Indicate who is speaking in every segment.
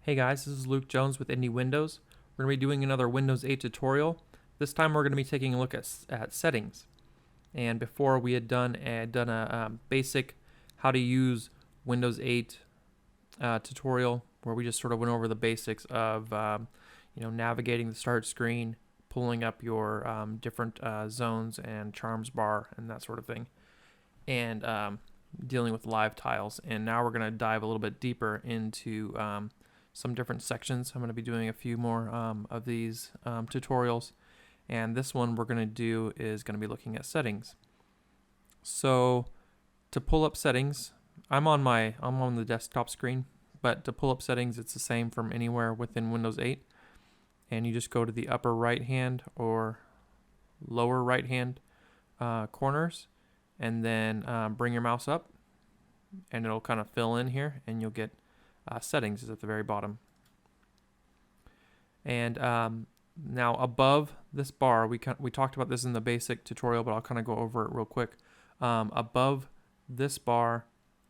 Speaker 1: Hey guys, this is Luke Jones with Indie Windows. We're going to be doing another Windows 8 tutorial. This time we're going to be taking a look at settings. And before we had done a basic how to use Windows 8 tutorial where we just sort of went over the basics of navigating the start screen, pulling up your different zones and charms bar and that sort of thing, and dealing with live tiles. And now we're going to dive a little bit deeper into some different sections. I'm going to be doing a few more of these tutorials, and this one we're going to do is going to be looking at settings. So to pull up settings, I'm on the desktop screen, but to pull up settings it's the same from anywhere within Windows 8, and you just go to the upper right hand or lower right hand corners, and then bring your mouse up and it'll kind of fill in here, and you'll get settings is at the very bottom. And now above this bar, we talked about this in the basic tutorial, but I'll kind of go over it real quick. Above this bar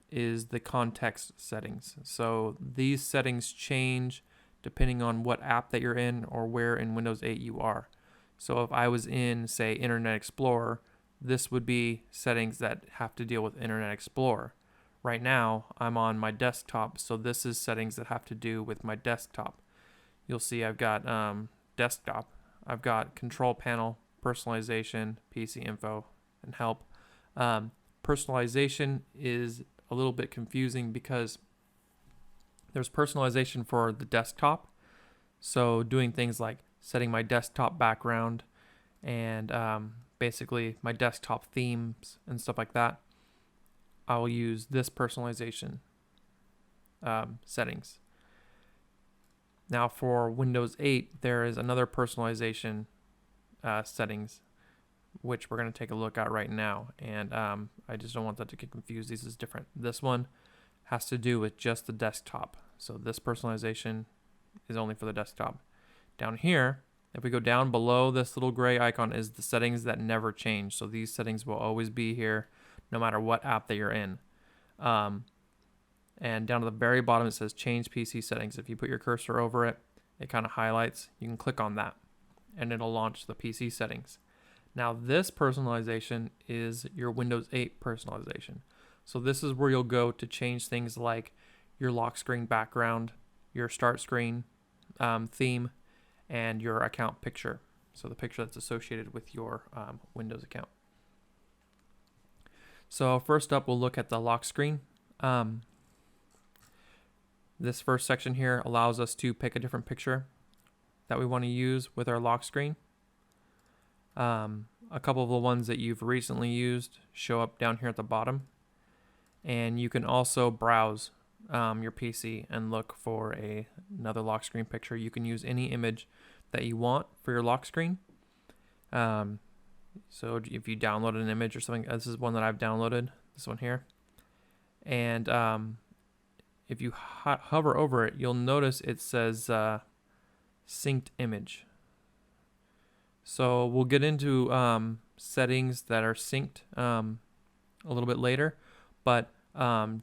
Speaker 1: is the context settings. So these settings change depending on what app that you're in or where in Windows 8 you are. So if I was in, say, Internet Explorer, this would be settings that have to deal with Internet Explorer. Right now, I'm on my desktop, so this is settings that have to do with my desktop. You'll see I've got desktop, I've got control panel, personalization, PC info, and help. Personalization is a little bit confusing because there's personalization for the desktop, so doing things like setting my desktop background and basically my desktop themes and stuff like that. I'll use this personalization settings. Now for Windows 8, there is another personalization settings, which we're going to take a look at right now. And I just don't want that to get confused. This is different. This one has to do with just the desktop. So this personalization is only for the desktop. Down here, if we go down below this little gray icon, is the settings that never change. So these settings will always be here no matter what app that you're in. And down to the very bottom it says change PC settings. If you put your cursor over it, it kind of highlights. You can click on that and it'll launch the PC settings. Now this personalization is your Windows 8 personalization. So this is where you'll go to change things like your lock screen background, your start screen theme, and your account picture. So the picture that's associated with your Windows account. So first up, we'll look at the lock screen. This first section here allows us to pick a different picture that we want to use with our lock screen. A couple of the ones that you've recently used show up down here at the bottom. And you can also browse your PC and look for another lock screen picture. You can use any image that you want for your lock screen. So if you download an image or something, this is one that I've downloaded, this one here. And if you hover over it, you'll notice it says synced image. So we'll get into settings that are synced a little bit later, but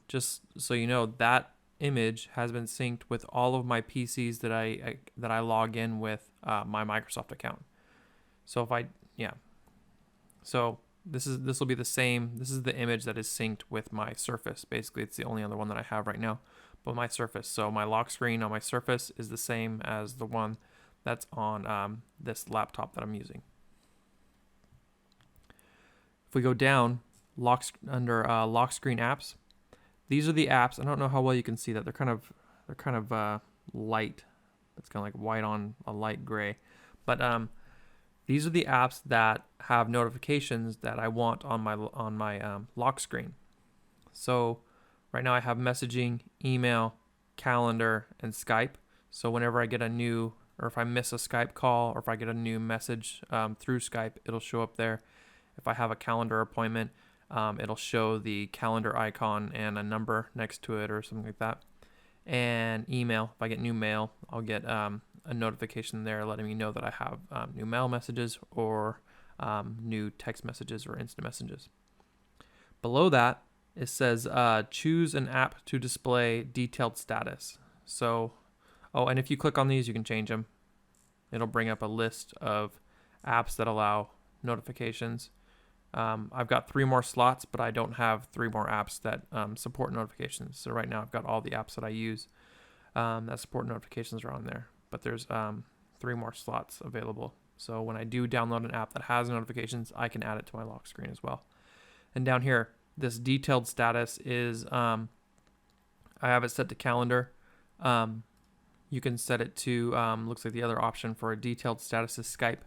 Speaker 1: just so you know, that image has been synced with all of my PCs that I log in with my Microsoft account. So So this will be the same. This is the image that is synced with my Surface. Basically, it's the only other one that I have right now, but my Surface. So my lock screen on my Surface is the same as the one that's on this laptop that I'm using. If we go down, under lock screen apps, these are the apps. I don't know how well you can see that. They're kind of light. It's kind of like white on a light gray, but these are the apps that have notifications that I want on my lock screen. So right now I have messaging, email, calendar, and Skype. So whenever I get a new, or if I miss a Skype call, or if I get a new message through Skype, it'll show up there. If I have a calendar appointment, it'll show the calendar icon and a number next to it or something like that. And email, if I get new mail, I'll get a notification there letting me know that I have new mail messages or new text messages or instant messages. Below that, it says choose an app to display detailed status. So Oh, and if you click on these, you can change them. It'll bring up a list of apps that allow notifications. I've got 3 more slots, but I don't have 3 more apps that support notifications. So right now I've got all the apps that I use that support notifications are on there. But there's 3 more slots available. So when I do download an app that has notifications, I can add it to my lock screen as well. And down here, this detailed status is, I have it set to calendar. You can set it to, looks like the other option for a detailed status is Skype.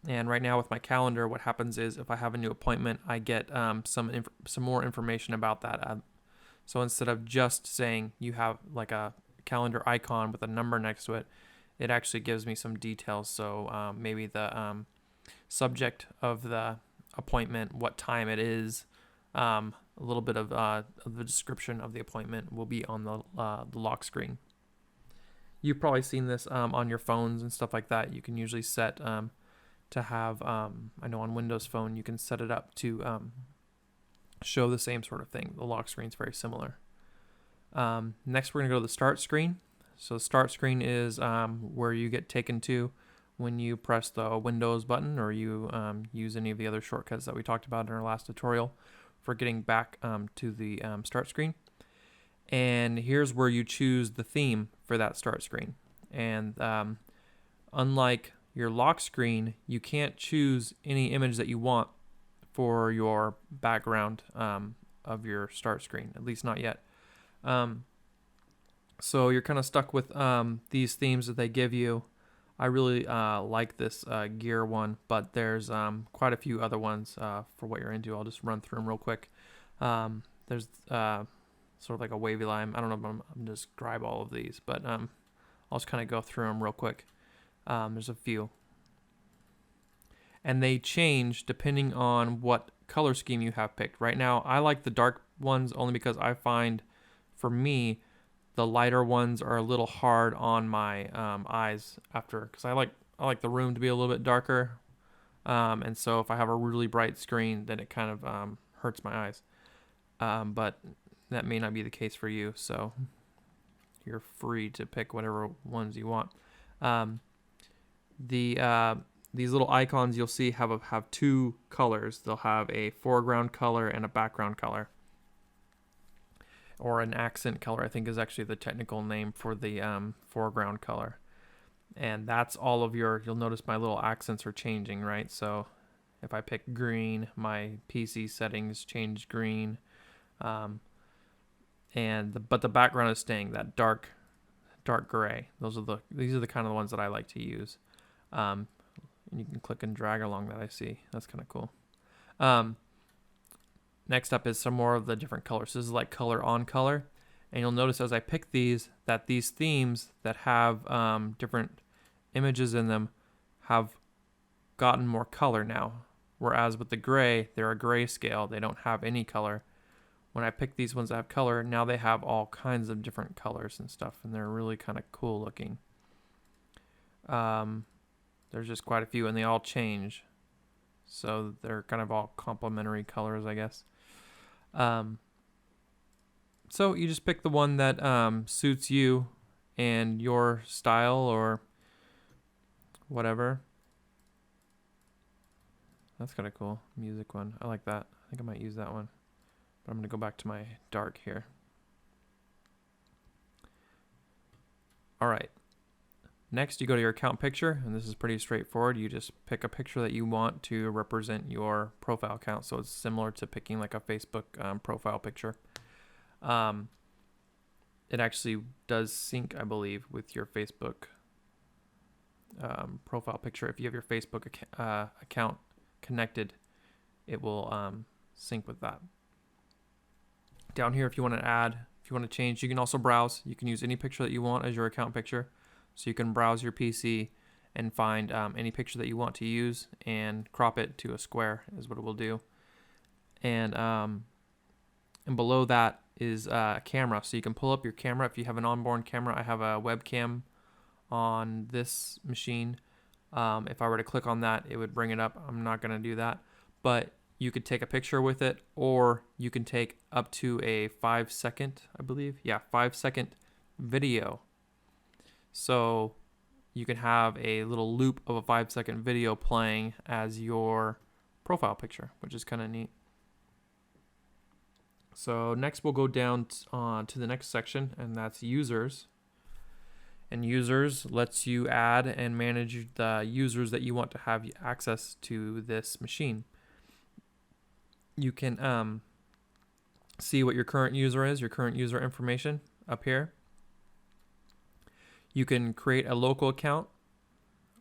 Speaker 1: And right now with my calendar, what happens is if I have a new appointment, I get some more information about that. So instead of just saying you have like a calendar icon with a number next to it, it actually gives me some details. So maybe the subject of the appointment, what time it is, a little bit of the description of the appointment will be on the lock screen. You've probably seen this on your phones and stuff like that. You can usually set to have, I know on Windows Phone, you can set it up to show the same sort of thing. The lock screen is very similar. Next, we're going to go to the start screen. So the start screen is where you get taken to when you press the Windows button or you use any of the other shortcuts that we talked about in our last tutorial for getting back to the start screen. And here's where you choose the theme for that start screen. And unlike your lock screen, you can't choose any image that you want for your background of your start screen, at least not yet. So you're kind of stuck with these themes that they give you. I really like this gear one, but there's quite a few other ones for what you're into. I'll just run through them real quick. There's sort of like a wavy line. I don't know if I'm going to describe all of these, but I'll just kind of go through them real quick. There's a few. And they change depending on what color scheme you have picked. Right now, I like the dark ones only because I find, for me, the lighter ones are a little hard on my eyes after, because I like the room to be a little bit darker. And so if I have a really bright screen, then it kind of hurts my eyes. But that may not be the case for you, so you're free to pick whatever ones you want. These little icons you'll see have 2 colors. They'll have a foreground color and a background color, or an accent color, I think is actually the technical name for the foreground color. And that's all of your, you'll notice my little accents are changing, right? So if I pick green, my PC settings change green. But the background is staying that dark gray. These are the kind of ones that I like to use. And you can click and drag along that, I see. That's kind of cool. Next up is some more of the different colors. This is like color on color. And you'll notice as I pick these, that these themes that have different images in them have gotten more color now. Whereas with the gray, they're a grayscale. They don't have any color. When I pick these ones that have color, now they have all kinds of different colors and stuff. And they're really kind of cool looking. There's just quite a few, and they all change. So they're kind of all complementary colors, I guess. So you just pick the one that suits you and your style or whatever. That's kind of cool. Music one. I like that. I think I might use that one. But I'm going to go back to my dark here. All right. Next, you go to your account picture, and this is pretty straightforward. You just pick a picture that you want to represent your profile account. So it's similar to picking like a Facebook profile picture. It actually does sync, I believe, with your Facebook profile picture. If you have your Facebook account connected, it will sync with that. Down here, if you want to add, if you want to change, you can also browse. You can use any picture that you want as your account picture. So you can browse your PC and find any picture that you want to use and crop it to a square is what it will do. And below that is a camera. So you can pull up your camera if you have an onboard camera. I have a webcam on this machine. If I were to click on that, it would bring it up. I'm not going to do that. But you could take a picture with it, or you can take up to a 5-second, I believe. Yeah, 5-second video. So you can have a little loop of a 5-second video playing as your profile picture, which is kind of neat. So next we'll go down to the next section, and that's users. And users lets you add and manage the users that you want to have access to this machine. You can see what your current user is, your current user information up here. You can create a local account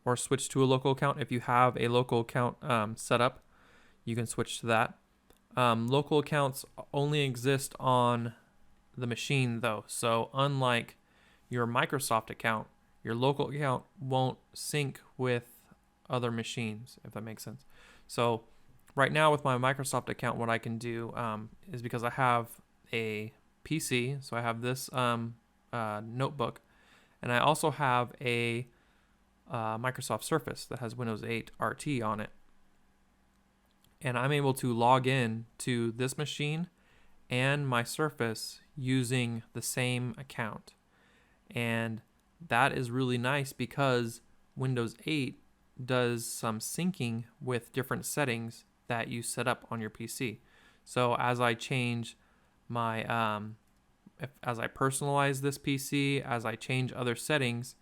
Speaker 1: or switch to a local account. If you have a local account set up, you can switch to that. Local accounts only exist on the machine though. So unlike your Microsoft account, your local account won't sync with other machines, if that makes sense. So right now with my Microsoft account, what I can do is, because I have a PC, so I have this notebook, and I also have a Microsoft Surface that has Windows 8 RT on it. And I'm able to log in to this machine and my Surface using the same account. And that is really nice because Windows 8 does some syncing with different settings that you set up on your PC. So as I change my, as I personalize this PC, as I change other settings,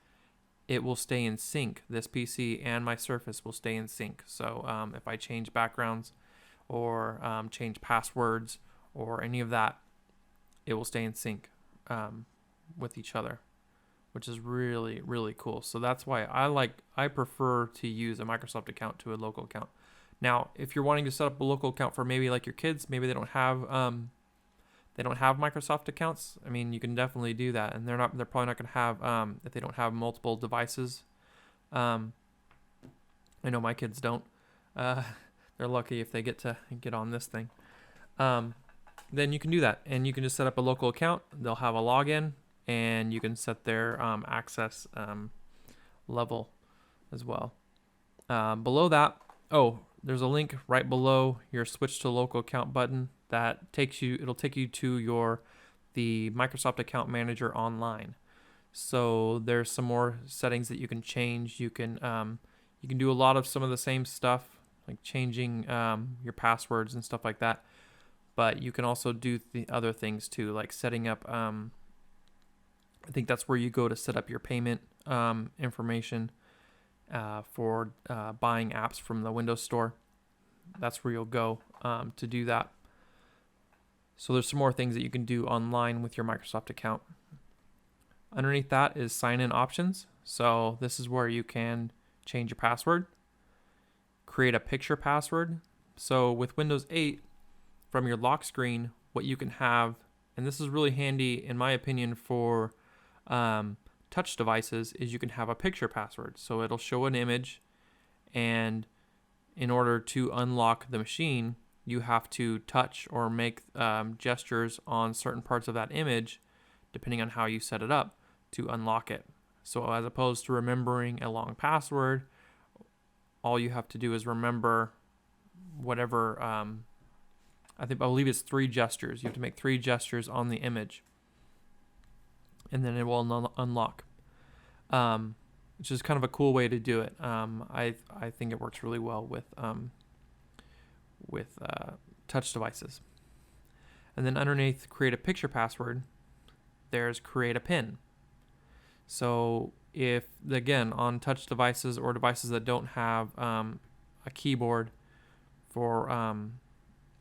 Speaker 1: it will stay in sync. This PC and my Surface will stay in sync. So if I change backgrounds or change passwords or any of that, it will stay in sync with each other, which is really, really cool. So that's why I prefer to use a Microsoft account to a local account. Now, if you're wanting to set up a local account for maybe like your kids, maybe they don't have Microsoft accounts, I mean, you can definitely do that, and they're probably not going to have if they don't have multiple devices. I know my kids don't. They're lucky if they get on this thing. Then you can do that, and you can just set up a local account. They'll have a login, and you can set their access level as well. Below that, there's a link right below your switch to local account button that it'll take you to the Microsoft Account Manager online. So there's some more settings that you can change. You can do a lot of some of the same stuff, like changing your passwords and stuff like that. But you can also do the other things too, like setting up. I think that's where you go to set up your payment information for buying apps from the Windows Store. That's where you'll go to do that. So there's some more things that you can do online with your Microsoft account. Underneath that is sign-in options. So this is where you can change your password, create a picture password. So with Windows 8, from your lock screen, what you can have, and this is really handy in my opinion for touch devices, is you can have a picture password. So it'll show an image, and in order to unlock the machine, you have to touch or make gestures on certain parts of that image, depending on how you set it up, to unlock it. So as opposed to remembering a long password, all you have to do is remember whatever, I believe it's 3 gestures. You have to make 3 gestures on the image, and then it will unlock, which is kind of a cool way to do it. I think it works really well with touch devices. And then underneath create a picture password, there's create a pin. So if, again, on touch devices or devices that don't have a keyboard for,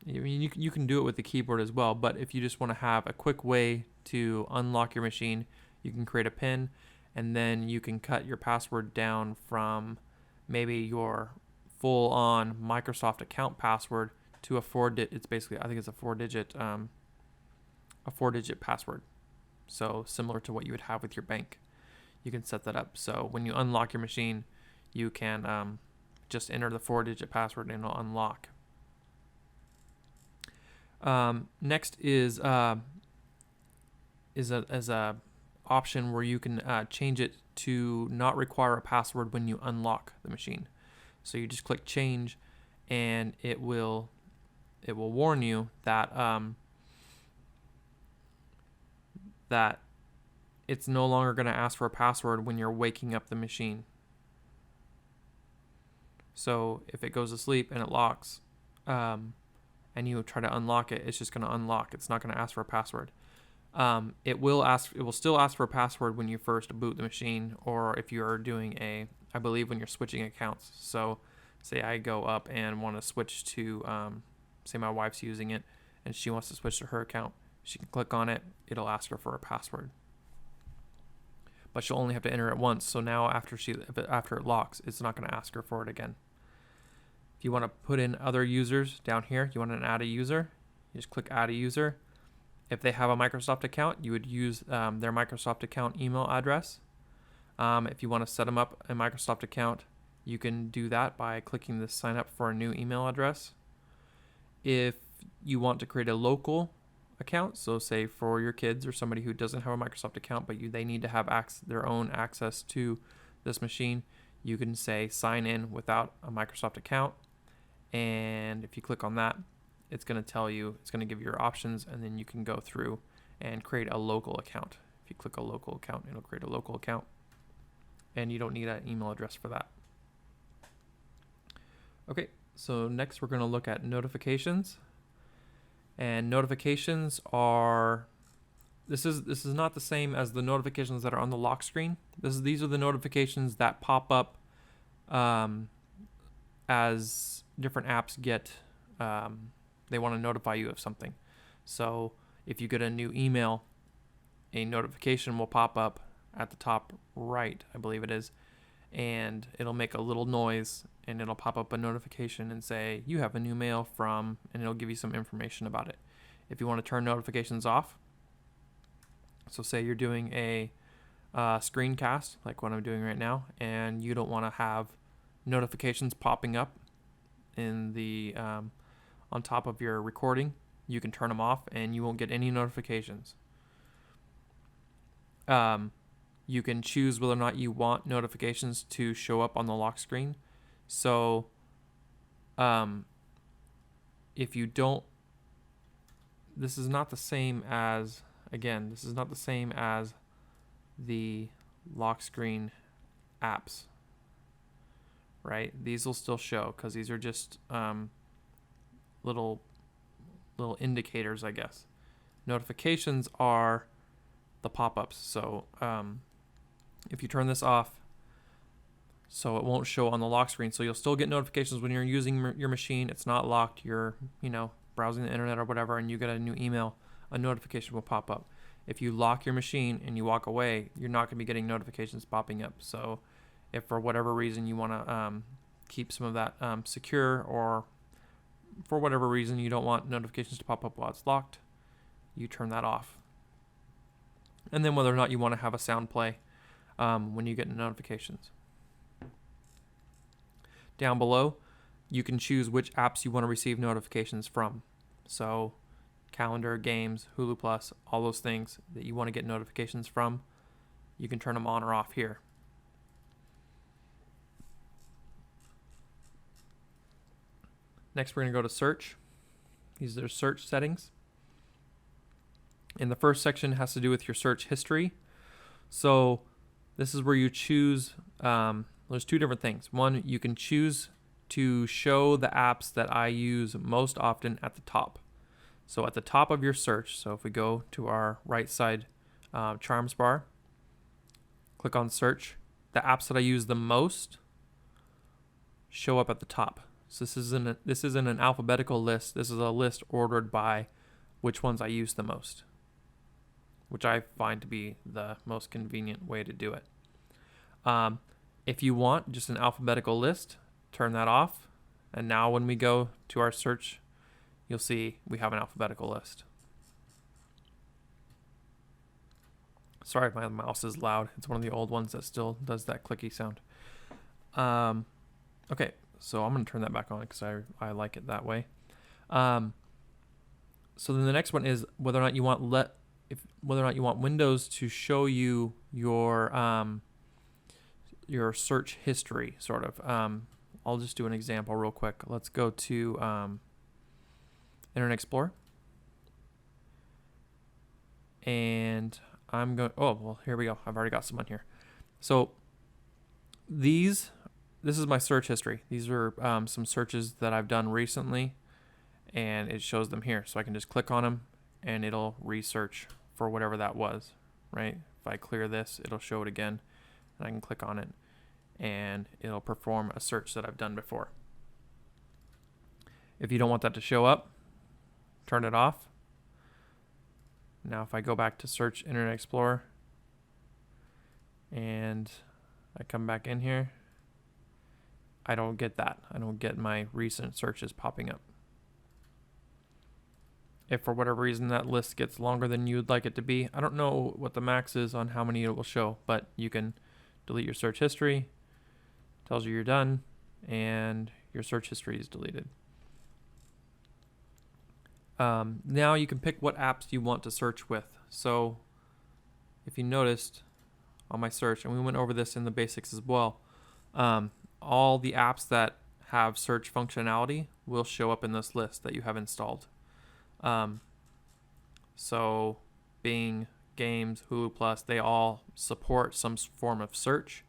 Speaker 1: you can do it with the keyboard as well, but if you just want to have a quick way to unlock your machine, you can create a pin, and then you can cut your password down from maybe your full-on Microsoft account password to a 4-digit. It's basically, I think it's a 4-digit password. So similar to what you would have with your bank, you can set that up. So when you unlock your machine, you can just enter the 4-digit password and it'll unlock. Next is a option where you can change it to not require a password when you unlock the machine. So you just click change, and it will warn you that that it's no longer going to ask for a password when you're waking up the machine. So if it goes to sleep and it locks, and you try to unlock it, it's just going to unlock. It's not going to ask for a password. It will still ask for a password when you first boot the machine, or if you're doing I believe when you're switching accounts. So say I go up and want to switch to, say my wife's using it and she wants to switch to her account. She can click on it. It'll ask her for a password, but she'll only have to enter it once. So now after it locks, it's not going to ask her for it again. If you want to put in other users down here, you want to add a user, you just click add a user. If they have a Microsoft account, you would use their Microsoft account email address. If you want to set them up a Microsoft account, you can do that by clicking this sign up for a new email address. If you want to create a local account, so say for your kids or somebody who doesn't have a Microsoft account, but they need to have their own access to this machine, you can say sign in without a Microsoft account. And if you click on that, it's going to give you your options, and then you can go through and create a local account. If you click a local account, it'll create a local account, and you don't need an email address for that. Okay, so next we're going to look at notifications. And notifications are, this is not the same as the notifications that are on the lock screen. These are the notifications that pop up as different apps get, they want to notify you of something. So if you get a new email, a notification will pop up at the top right, I believe it is, and it'll make a little noise, and it'll pop up a notification and say, you have a new mail from, and it'll give you some information about it. If you want to turn notifications off, so say you're doing a screencast, like what I'm doing right now, and you don't want to have notifications popping up in the on top of your recording, you can turn them off and you won't get any notifications. You can choose whether or not you want notifications to show up on the lock screen. So if you don't, this is not the same as, again, this is not the same as the lock screen apps, right? These will still show because these are just little indicators, I guess. Notifications are the pop-ups. So if you turn this off, so it won't show on the lock screen. So you'll still get notifications when you're using your machine. It's not locked. You're, browsing the internet or whatever, and you get a new email, a notification will pop up. If you lock your machine and you walk away, you're not going to be getting notifications popping up. So if for whatever reason you want to keep some of that secure, or for whatever reason you don't want notifications to pop up while it's locked, you turn that off. And then whether or not you want to have a sound play when you get notifications. Down below, you can choose which apps you want to receive notifications from. So calendar, games, Hulu Plus, all those things that you want to get notifications from, you can turn them on or off here. Next, we're going to go to search. These are search settings. And the first section has to do with your search history. So this is where you choose, there's two different things. One, you can choose to show the apps that I use most often at the top. So at the top of your search, so if we go to our right side charms bar, click on search, the apps that I use the most show up at the top. So this isn't an alphabetical list. This is a list ordered by which ones I use the most, which I find to be the most convenient way to do it. If you want just an alphabetical list, turn that off. And now when we go to our search, you'll see we have an alphabetical list. Sorry if my mouse is loud. It's one of the old ones that still does that clicky sound. Okay, so I'm going to turn that back on because I like it that way. So then the next one is whether or not you want Windows to show you your search history, sort of. I'll just do an example real quick. Let's go to Internet Explorer. And I'm going, oh, well, here we go. I've already got some on here. So this is my search history. These are some searches that I've done recently, and it shows them here. So I can just click on them and it'll research for whatever that was, right? If I clear this, it'll show it again, and I can click on it and it'll perform a search that I've done before. If you don't want that to show up, turn it off. Now if I go back to search Internet Explorer and I come back in here, I don't get that. I don't get my recent searches popping up. If for whatever reason that list gets longer than you'd like it to be, I don't know what the max is on how many it will show, but you can delete your search history, tells you you're done, and your search history is deleted. Now you can pick what apps you want to search with. So if you noticed on my search, and we went over this in the basics as well, all the apps that have search functionality will show up in this list that you have installed. So Bing, Games, Hulu Plus, they all support some form of search,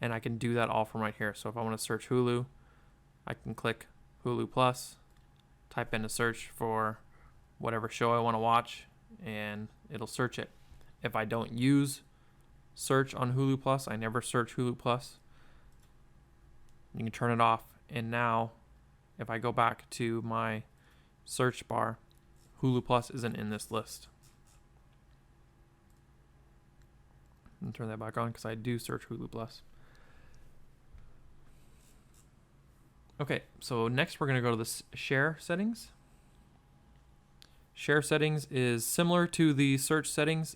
Speaker 1: and I can do that all from right here. So if I want to search Hulu, I can click Hulu Plus, type in a search for whatever show I want to watch, and it'll search it. If I don't use search on Hulu Plus, I never search Hulu Plus, you can turn it off. And now if I go back to my search bar, Hulu Plus isn't in this list. And turn that back on because I do search Hulu Plus. Okay, so next we're going to go to the share settings. Share settings is similar to the search settings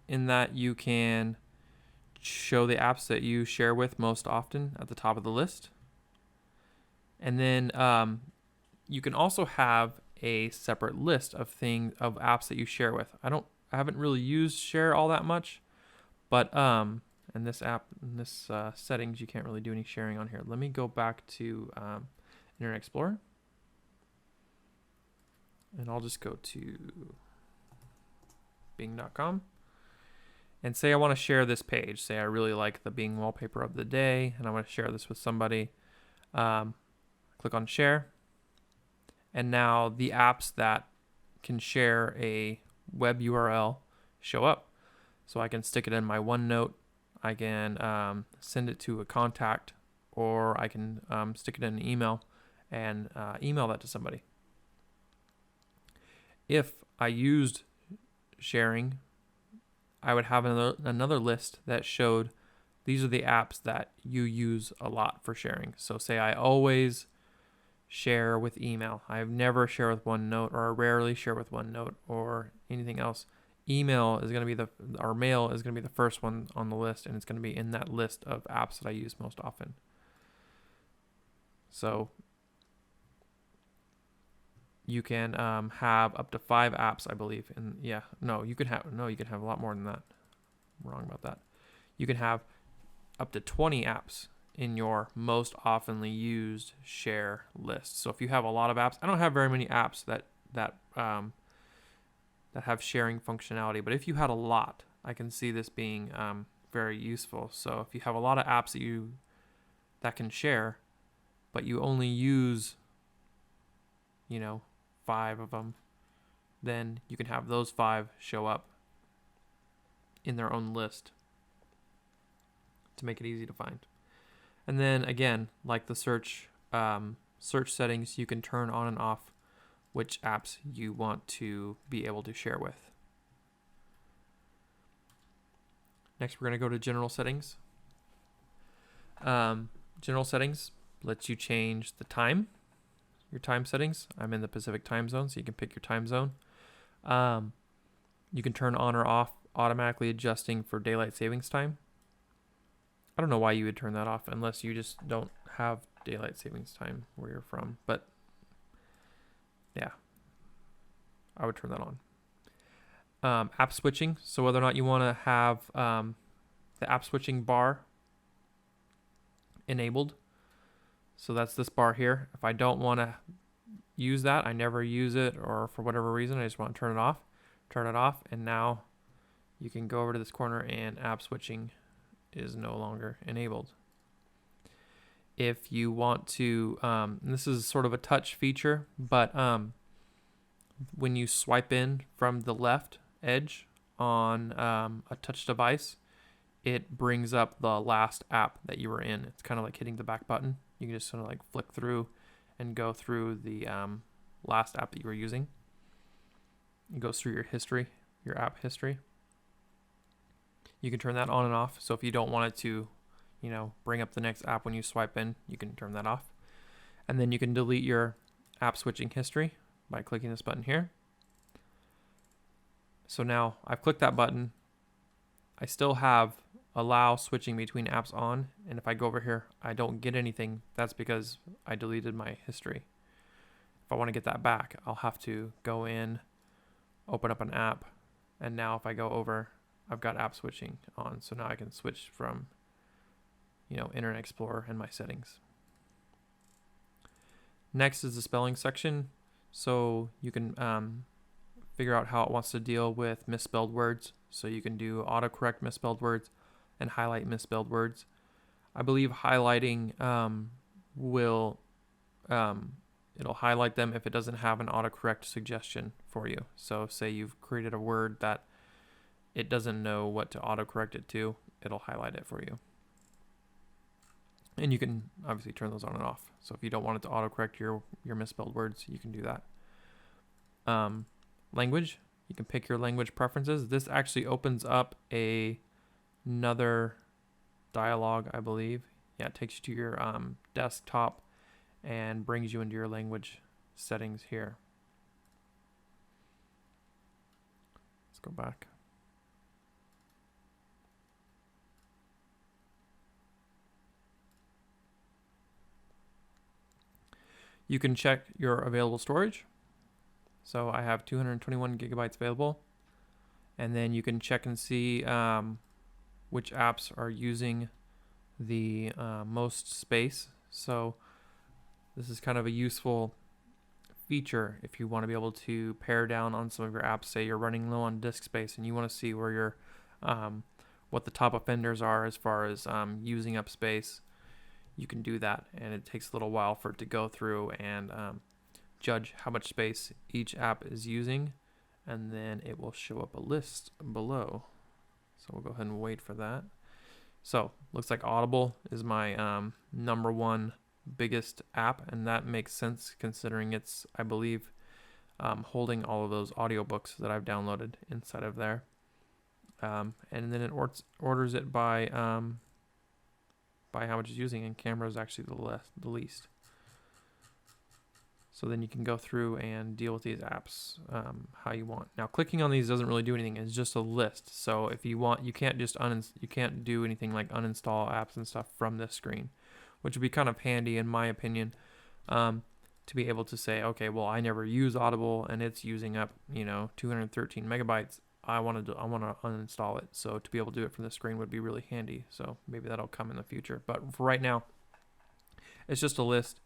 Speaker 1: in that you can show the apps that you share with most often at the top of the list. And then you can also have a separate list of apps that you share with. I haven't really used share all that much, but in this settings, you can't really do any sharing on here. Let me go back to Internet Explorer, and I'll just go to Bing.com and say I want to share this page. Say I really like the Bing wallpaper of the day, and I want to share this with somebody. Click on share, and now the apps that can share a web URL show up. So I can stick it in my OneNote, I can send it to a contact, or I can stick it in an email and email that to somebody. If I used sharing, I would have another list that showed these are the apps that you use a lot for sharing. So say I always share with email. I never share with OneNote, or I rarely share with OneNote or anything else. Email is going to be our mail is going to be the first one on the list, and it's going to be in that list of apps that I use most often. So you can have up to 5 apps, I believe. And you can have a lot more than that. I'm wrong about that. You can have up to 20 apps in your most oftenly used share list. So if you have a lot of apps, I don't have very many apps that have sharing functionality, but if you had a lot, I can see this being very useful. So if you have a lot of apps that can share, but you only use 5 of them, then you can have those 5 show up in their own list to make it easy to find. And then again, like the search settings, you can turn on and off which apps you want to be able to share with. Next, we're going to go to general settings. General settings lets you change the time, your time settings. I'm in the Pacific time zone, so you can pick your time zone. You can turn on or off automatically adjusting for daylight savings time. I don't know why you would turn that off unless you just don't have daylight savings time where you're from, but yeah, I would turn that on. App switching, so whether or not you want to have the app switching bar enabled. So that's this bar here. If I don't want to use that, I never use it, or for whatever reason, I just want to turn it off, and now you can go over to this corner and app switching is no longer enabled. If you want to, and this is sort of a touch feature, but when you swipe in from the left edge on a touch device, it brings up the last app that you were in. It's kind of like hitting the back button. You can just sort of like flick through and go through the last app that you were using. It goes through your history, your app history. You can turn that on and off. So if you don't want it to, bring up the next app when you swipe in, you can turn that off. And then you can delete your app switching history by clicking this button here. So now I've clicked that button. I still have allow switching between apps on, and if I go over here, I don't get anything. That's because I deleted my history. If I want to get that back, I'll have to go in, open up an app, and now if I go over, I've got app switching on. So now I can switch from, Internet Explorer and my settings. Next is the spelling section. So you can figure out how it wants to deal with misspelled words. So you can do autocorrect misspelled words and highlight misspelled words. I believe highlighting will it'll highlight them if it doesn't have an autocorrect suggestion for you. So say you've created a word that it doesn't know what to autocorrect it to, it'll highlight it for you. And you can obviously turn those on and off. So if you don't want it to autocorrect your misspelled words, you can do that. Language, you can pick your language preferences. This actually opens up another dialog, I believe. Yeah, it takes you to your desktop and brings you into your language settings here. Let's go back. You can check your available storage. So I have 221 gigabytes available. And then you can check and see which apps are using the most space. So this is kind of a useful feature if you want to be able to pare down on some of your apps. Say you're running low on disk space and you want to see where your what the top offenders are as far as using up space. You can do that, and it takes a little while for it to go through and judge how much space each app is using, and then it will show up a list below. So we'll go ahead and wait for that. So looks like Audible is my number one biggest app, and that makes sense considering it's, I believe, holding all of those audiobooks that I've downloaded inside of there. And then it orders it by how much it's using, and camera is actually the least. So then you can go through and deal with these apps how you want. Now clicking on these doesn't really do anything. It's just a list. So if you want, you can't just you can't do anything like uninstall apps and stuff from this screen, which would be kind of handy in my opinion, to be able to say, okay, well, I never use Audible and it's using up 213 megabytes. I want to uninstall it. So to be able to do it from the screen would be really handy. So maybe that'll come in the future. But for right now, it's just a list.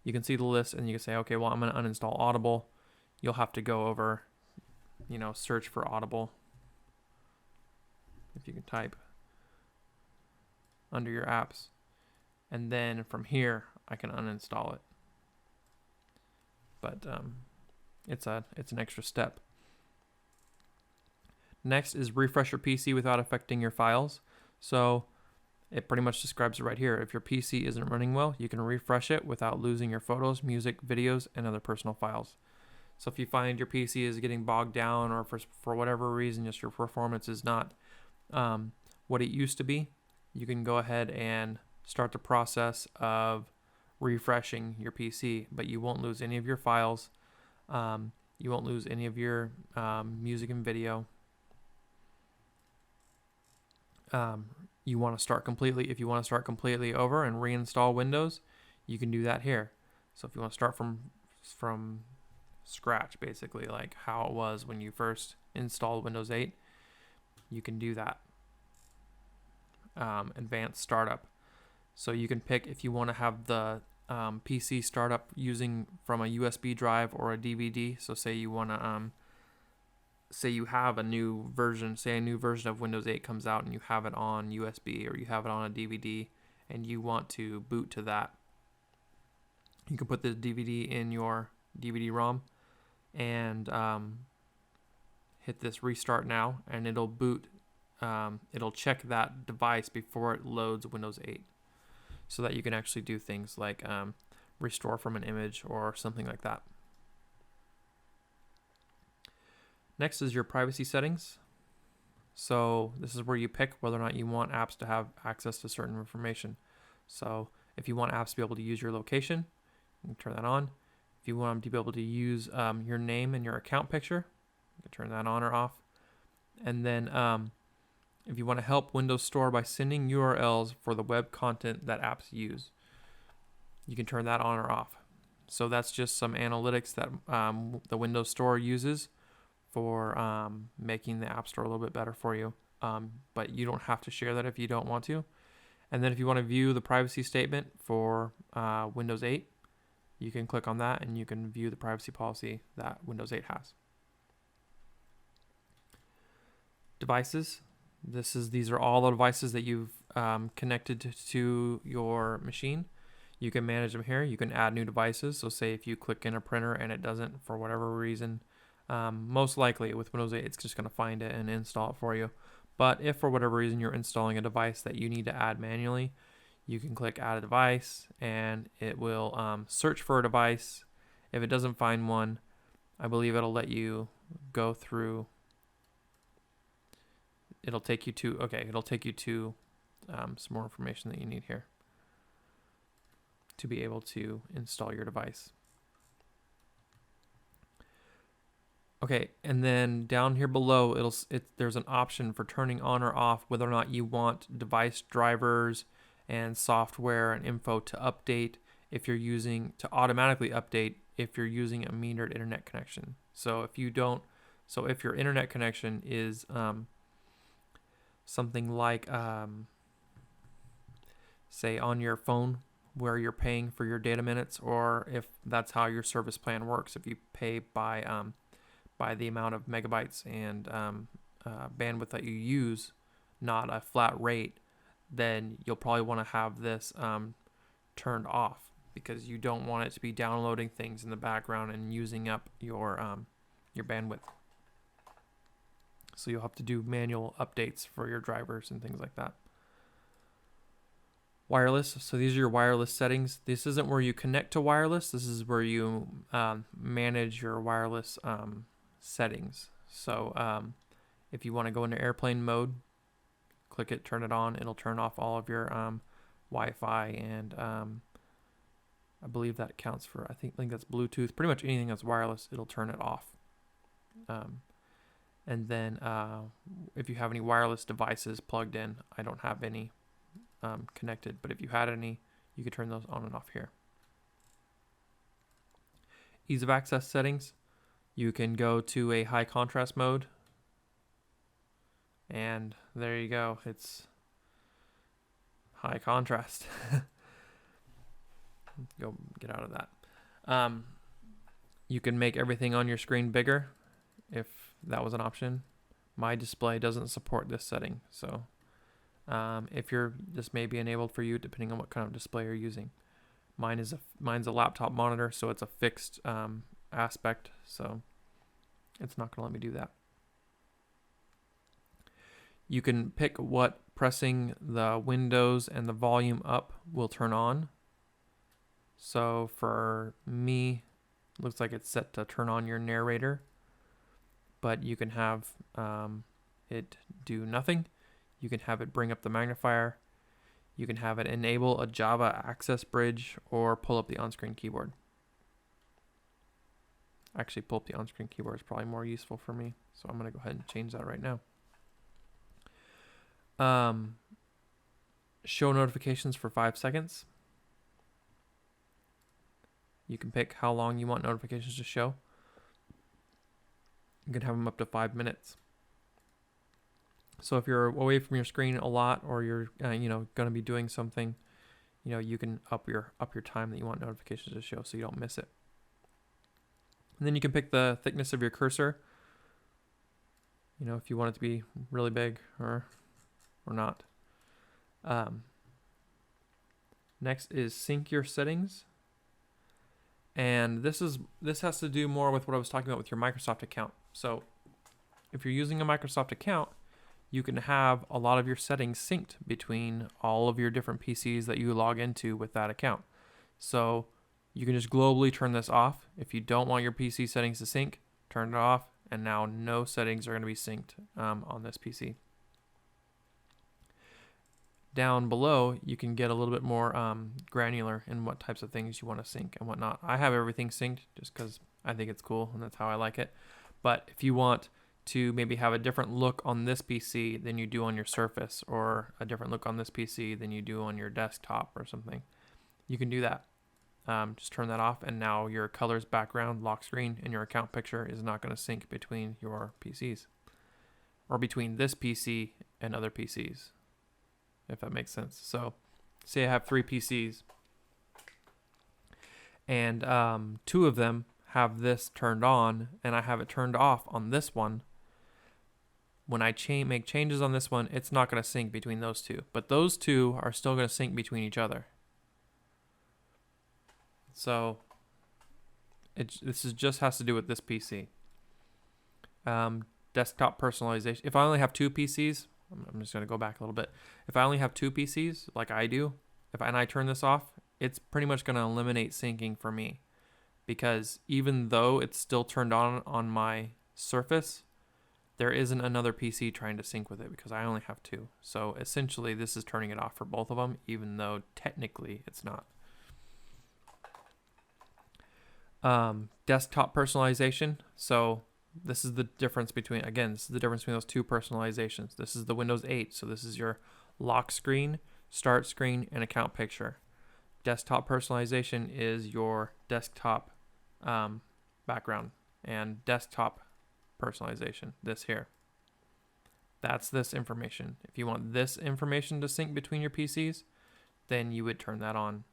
Speaker 1: You can see the list and you can say, okay, well, I'm going to uninstall Audible. You'll have to go over, search for Audible. If you can type under your apps. And then from here, I can uninstall it. But it's an extra step. Next is refresh your PC without affecting your files. So it pretty much describes it right here. If your PC isn't running well, you can refresh it without losing your photos, music, videos, and other personal files. So if you find your PC is getting bogged down, or for whatever reason, just your performance is not what it used to be, you can go ahead and start the process of refreshing your PC, but you won't lose any of your files. You won't lose any of your music and video. You want to start completely. If you want to start completely over and reinstall Windows, you can do that here. So if you want to start from scratch, basically like how it was when you first installed Windows 8, you can do that. Advanced startup. So you can pick if you want to have the PC startup using from a USB drive or a DVD. So say you want to say you have a new version, say a new version of Windows 8 comes out and you have it on USB or you have it on a DVD and you want to boot to that, you can put the DVD in your DVD-ROM and hit this restart now, and it'll boot. It'll check that device before it loads Windows 8, so that you can actually do things like restore from an image or something like that. Next is your privacy settings. So this is where you pick whether or not you want apps to have access to certain information. So if you want apps to be able to use your location, you can turn that on. If you want them to be able to use your name and your account picture, you can turn that on or off. And then if you want to help Windows Store by sending URLs for the web content that apps use, you can turn that on or off. So that's just some analytics that the Windows Store uses for making the App Store a little bit better for you. But you don't have to share that if you don't want to. And then if you want to view the privacy statement for Windows 8, you can click on that and you can view the privacy policy that Windows 8 has. Devices. These are all the devices that you've connected to your machine. You can manage them here. You can add new devices. So say if you click in a printer and it doesn't for whatever reason, most likely with Windows 8 it's just going to find it and install it for you. But if for whatever reason you're installing a device that you need to add manually, you can click add a device and it will search for a device. If it doesn't find one, I believe it'll let you go through. It'll take you to some more information that you need here to be able to install your device. Okay, and then down here below, there's an option for turning on or off whether or not you want device drivers and software and info to update if you're using to automatically update if you're using a metered internet connection. So if your internet connection is something like say on your phone where you're paying for your data minutes, or if that's how your service plan works, if you pay by the amount of megabytes and bandwidth that you use, not a flat rate, then you'll probably want to have this turned off because you don't want it to be downloading things in the background and using up your bandwidth. So you'll have to do manual updates for your drivers and things like that. Wireless. So these are your wireless settings. This isn't where you connect to wireless. This is where you manage your wireless settings. So if you want to go into airplane mode, click it, turn it on. It'll turn off all of your Wi-Fi and I believe that counts for, I think that's Bluetooth. Pretty much anything that's wireless, it'll turn it off. And then if you have any wireless devices plugged in, I don't have any connected, but if you had any, you could turn those on and off here. Ease of access settings. You can go to a high contrast mode. And there you go. It's high contrast. Go get out of that. You can make everything on your screen bigger if that was an option. My display doesn't support this setting, so this may be enabled for you depending on what kind of display you're using. Mine's a laptop monitor, so it's a fixed aspect, so it's not going to let me do that. You can pick what pressing the windows and the volume up will turn on. So for me, it looks like it's set to turn on your narrator, but you can have it do nothing. You can have it bring up the magnifier. You can have it enable a Java access bridge or pull up the on-screen keyboard. Actually, pull up the on-screen keyboard is probably more useful for me, so I'm going to go ahead and change that right now. Show notifications for 5 seconds. You can pick how long you want notifications to show. You can have them up to 5 minutes. So if you're away from your screen a lot, or you're going to be doing something, you can up your time that you want notifications to show, so you don't miss it. And then you can pick the thickness of your cursor. you know, if you want it to be really big or not. Next is sync your settings. And this has to do more with what I was talking about with your Microsoft account. So if you're using a Microsoft account, you can have a lot of your settings synced between all of your different PCs that you log into with that account. So you can just globally turn this off. If you don't want your PC settings to sync, turn it off, and now no settings are going to be synced on this PC. Down below, you can get a little bit more granular in what types of things you want to sync and whatnot. I have everything synced just because I think it's cool and that's how I like it. But if you want to maybe have a different look on this PC than you do on your Surface, or a different look on this PC than you do on your desktop or something, you can do that. Just turn that off, and now your colors, background, lock screen, and your account picture is not going to sync between your PCs, or between this PC and other PCs, if that makes sense. So say I have 3 PCs, and 2 of them have this turned on, and I have it turned off on this one. When I make changes on this one, it's not going to sync between those 2, but those 2 are still going to sync between each other. So this just has to do with this PC. Desktop personalization. If I only have 2 PCs, I'm just going to go back a little bit. If I only have 2 PCs, like I do, and I turn this off, it's pretty much going to eliminate syncing for me. Because even though it's still turned on my Surface, there isn't another PC trying to sync with it because I only have 2. So essentially, this is turning it off for both of them, even though technically it's not. Desktop personalization. So this is the difference between, again, this is the difference between those 2 personalizations. This is the Windows 8. So this is your lock screen, start screen, and account picture. Desktop personalization is your desktop background, and desktop personalization, this here. That's this information. If you want this information to sync between your PCs, then you would turn that on.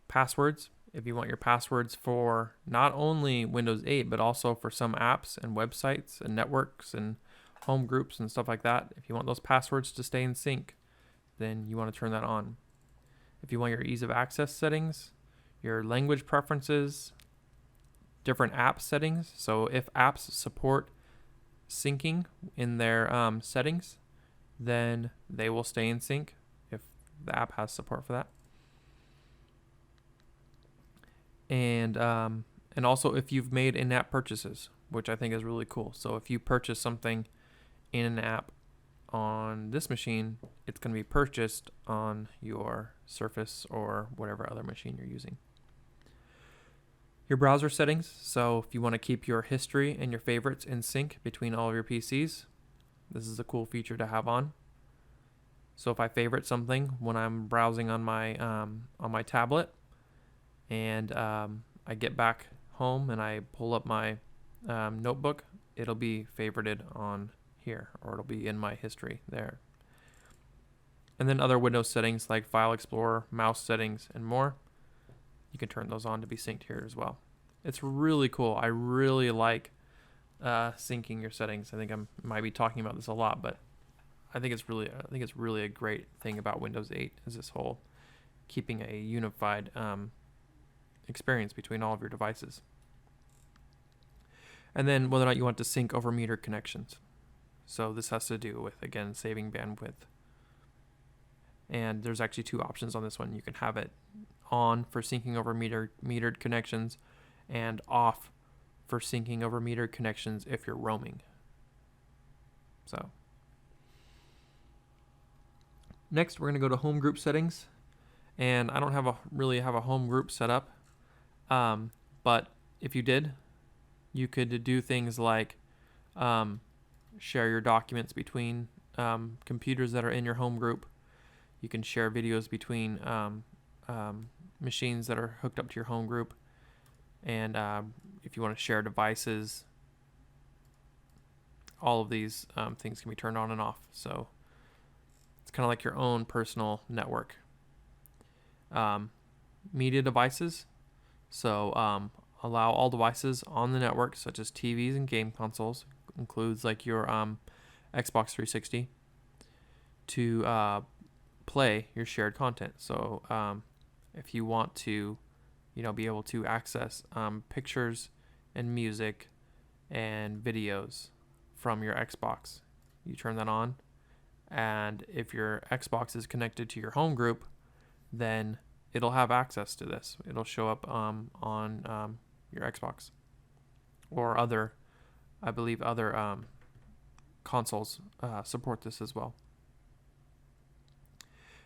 Speaker 1: Passwords. If you want your passwords for not only Windows 8, but also for some apps and websites and networks and home groups and stuff like that, if you want those passwords to stay in sync, then you want to turn that on. If you want your ease of access settings, your language preferences, different app settings. So if apps support syncing in their settings, then they will stay in sync if the app has support for that. And also if you've made in-app purchases, which I think is really cool. So if you purchase something in an app on this machine, it's going to be purchased on your Surface or whatever other machine you're using. Your browser settings. So if you want to keep your history and your favorites in sync between all of your PCs, this is a cool feature to have on. So if I favorite something when I'm browsing on my tablet, and I get back home and I pull up my notebook, it'll be favorited on here, or it'll be in my history there. And then other Windows settings like File Explorer, mouse settings, and more, you can turn those on to be synced here as well. It's really cool. I really like syncing your settings. I think I might be talking about this a lot, but I think it's really a great thing about Windows 8 is this whole keeping a unified experience between all of your devices. And then whether or not you want to sync over metered connections. So this has to do with, again, saving bandwidth. And there's actually 2 options on this one. You can have it on for syncing over metered connections, and off for syncing over metered connections if you're roaming. So next, we're going to go to home group settings. And I don't really have a home group set up. But if you did, you could do things like share your documents between computers that are in your home group. You can share videos between machines that are hooked up to your home group. And if you want to share devices, all of these things can be turned on and off. So it's kind of like your own personal network. Media devices. So allow all devices on the network, such as TVs and game consoles, includes like your Xbox 360, to play your shared content. So if you want to, be able to access pictures and music and videos from your Xbox, you turn that on. And if your Xbox is connected to your home group, then it'll have access to this. It'll show up on your Xbox or I believe other consoles support this as well.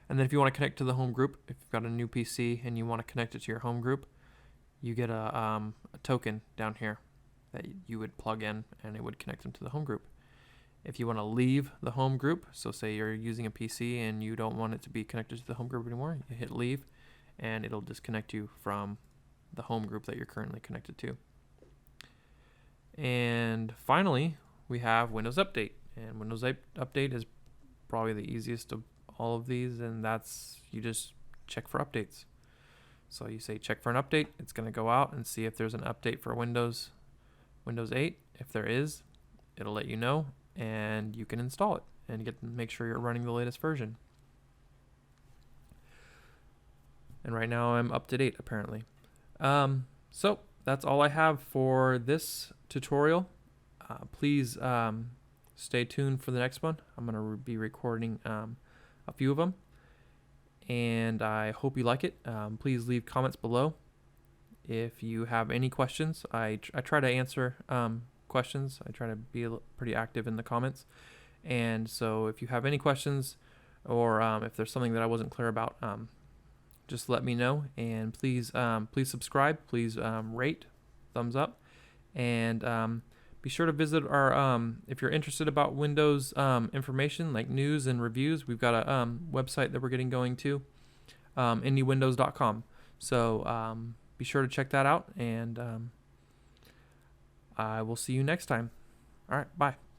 Speaker 1: And then if you want to connect to the home group, if you've got a new PC and you want to connect it to your home group, you get a token down here that you would plug in, and it would connect them to the home group. If you want to leave the home group, so say you're using a PC and you don't want it to be connected to the home group anymore, you hit leave, and it'll disconnect you from the home group that you're currently connected to. And finally, we have Windows Update. And Windows Update is probably the easiest of all of these, and that's you just check for updates. So you say check for an update. It's going to go out and see if there's an update for Windows 8. If there is, it'll let you know, and you can install it and make sure you're running the latest version. And right now I'm up to date, apparently. So that's all I have for this tutorial. Please stay tuned for the next one. I'm going to be recording a few of them, and I hope you like it. Please leave comments below if you have any questions. I try to answer questions. I try to be pretty active in the comments, and so if you have any questions or if there's something that I wasn't clear about, just let me know. And please subscribe, please rate, thumbs up, and be sure to visit our if you're interested about Windows information like news and reviews. We've got a website that we're getting going to, indywindows.com. So be sure to check that out, and I will see you next time. All right, bye.